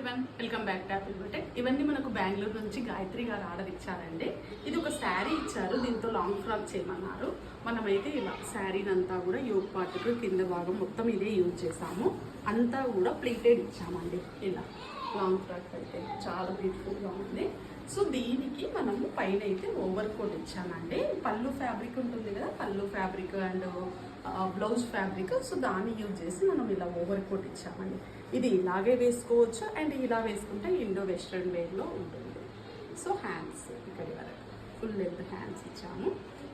Everyone, welcome back to Apple boutique. ఇవన్నీ మనకు బెంగళూరు నుంచి గాయత్రి గారు ఆర్డర్ ఇచ్చారండి. ఇది ఒక శారీ ఇచ్చారు, దీంతో లాంగ్ ఫ్రాక్ చేయమన్నారు. మనమైతే ఇలా శారీనంతా కూడా యోగ్ పార్ట్కు కింద భాగం మొత్తం ఇదే యూజ్ చేసాము. అంతా కూడా ప్లీటెడ్ ఇచ్చామండి. ఇలా లాంగ్ ఫ్రాక్ అయితే చాలా బ్యూటిఫుల్గా ఉంది. సో దీనికి మనము పైన అయితే ఓవర్ కోట్ ఇచ్చానండి. పళ్ళు ఫ్యాబ్రిక్ ఉంటుంది కదా, పళ్ళు fabric and blouse fabric, so దాన్ని యూజ్ చేసి మనం ఇలా ఓవర్ కోట్ ఇచ్చామండి. ఇది ఇలాగే వేసుకోవచ్చు అండ్ ఇలా వేసుకుంటే ఇండో వెస్ట్రన్ వేర్లో ఉంటుంది. సో హ్యాండ్స్ ఇక్కడి వరకు ఫుల్ లెంత్ హ్యాండ్స్ ఇచ్చాము.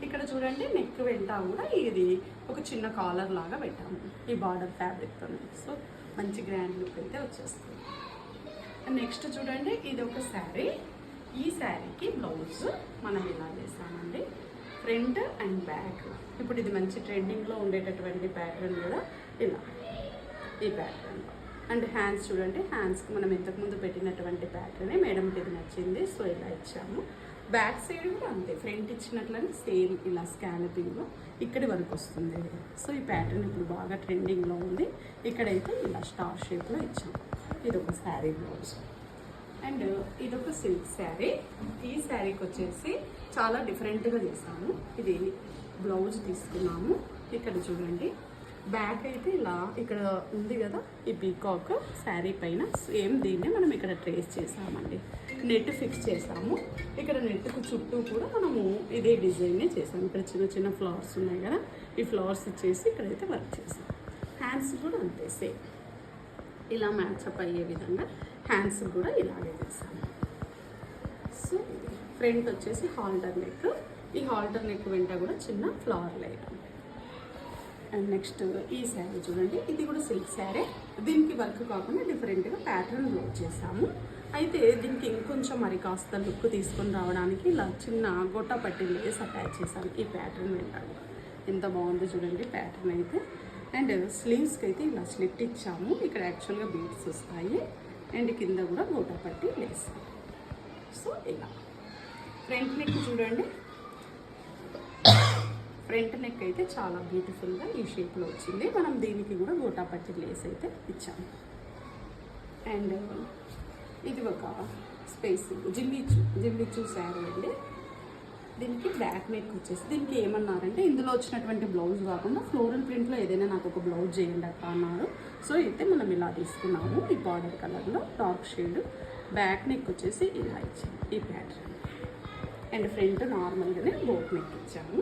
ఇక్కడ చూడండి నెక్ వెంట కూడా ఇది ఒక చిన్న కాలర్ లాగా పెట్టాము ఈ బార్డర్ ఫ్యాబ్రిక్తో. సో మంచి గ్రాండ్ లుక్ అయితే వచ్చేస్తుంది. నెక్స్ట్ చూడండి, ఇది ఒక శారీ. ఈ శారీకి బ్లౌజ్ మనం ఇలా చేసామండి, ఫ్రంట్ అండ్ బ్యాక్. ఇప్పుడు ఇది మంచి ట్రెండింగ్లో ఉండేటటువంటి ప్యాటర్న్ కూడా ఇలా ఈ ప్యాటర్న్. అండ్ హ్యాండ్స్ చూడండి, హ్యాండ్స్కి మనం ఇంతకుముందు పెట్టినటువంటి ప్యాటర్నే మేడంకి ఇది నచ్చింది, సో ఇలా ఇచ్చాము. బ్యాక్ సైడ్ కూడా అంతే, ఫ్రంట్ ఇచ్చినట్లనే సేమ్ ఇలా స్కాలపింగ్లో ఇక్కడి వరకు వస్తుంది. సో ఈ ప్యాటర్న్ ఇప్పుడు బాగా ట్రెండింగ్లో ఉంది. ఇక్కడైతే ఇలా స్టార్ షేప్లో ఇచ్చాము. ఇది ఒక శారీ బ్లౌజ్. అండ్ ఇదొక సిల్క్ శారీ. ఈ శారీకి వచ్చేసి చాలా డిఫరెంట్గా చేసాము. ఇది బ్లౌజ్ తీసుకున్నాము. ఇక్కడ చూడండి బ్యాక్ అయితే ఇలా ఇక్కడ ఉంది కదా, ఈ పీకాక్ శారీ పైన సేమ్ దీన్ని మనం ఇక్కడ ట్రేస్ చేసామండి. నెట్ ఫిక్స్ చేసాము. ఇక్కడ నెట్కు చుట్టూ కూడా మనము ఇదే డిజైన్నే చేసాము. ఇక్కడ చిన్న చిన్న ఫ్లవర్స్ ఉన్నాయి కదా, ఈ ఫ్లవర్స్ ఇచ్చేసి ఇక్కడైతే వర్క్ చేసాం. హ్యాండ్స్ కూడా అంతే సేమ్ ఇలా మ్యాచ్అప్ అయ్యే విధంగా హ్యాండ్స్ కూడా ఇలాగే చేసాము. సో ఫ్రంట్ వచ్చేసి హాల్టర్ నెక్. ఈ హాల్టర్ నెక్ వెంట కూడా చిన్న ఫ్లవర్ లైన్. అండ్ నెక్స్ట్ ఈ శారీ చూడండి, ఇది కూడా సిల్క్ శారీ. దీనికి వర్క్ కాకుండా డిఫరెంట్గా ప్యాటర్న్ లోడ్ చేసాము. అయితే దీనికి ఇంకొంచెం మరి కాస్త లుక్ తీసుకొని రావడానికి ఇలా చిన్న గొట్ట పట్టి లేస్ అటాచ్ చేసాము ఈ ప్యాటర్న్ వెంట. ఎంత బాగుంది చూడండి ప్యాటర్న్ అయితే. అండ్ స్లీవ్స్కి అయితే ఇలా స్లిట్ ఇచ్చాము. ఇక్కడ యాక్చువల్గా బీడ్స్ వస్తాయి అండ్ కింద కూడా గోటా పట్టి లేస్. సో ఇలా ఫ్రంట్ నెక్ చూడండి, ఫ్రంట్ నెక్ అయితే చాలా బ్యూటిఫుల్గా ఈ షేప్లో వచ్చింది. మనం దీనికి కూడా గోటా పట్టి లేస్ అయితే ఇచ్చాము. అండ్ ఇది ఒక స్పేస్ జిమ్మిచ్చు శారీ అండి. దీనికి బ్యాక్ నెక్ వచ్చేసి దీనికి ఏమన్నారంటే ఇందులో వచ్చినటువంటి బ్లౌజ్ కాకుండా ఫ్లోరల్ ప్రింట్లో ఏదైనా నాకు ఒక బ్లౌజ్ చేయండి అక్క అన్నారు. సో అయితే మనం ఇలా తీసుకున్నాము ఈ బార్డర్ కలర్లో డార్క్ షేడ్. బ్యాక్ నెక్ వచ్చేసి ఇలా ఇచ్చాము ఈ ప్యాటర్న్. అండ్ ఫ్రంట్ నార్మల్గానే బోట్ నెక్ ఇచ్చాము.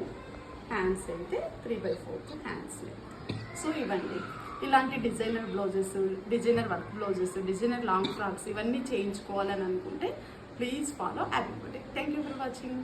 హ్యాండ్స్ అయితే 3/4 హ్యాండ్స్. సో ఇవన్నీ ఇలాంటి designer blouses, designer work blouses, designer long frocks ఇవన్నీ చేయించుకోవాలని అనుకుంటే please follow Apple boutique. Thank you for watching.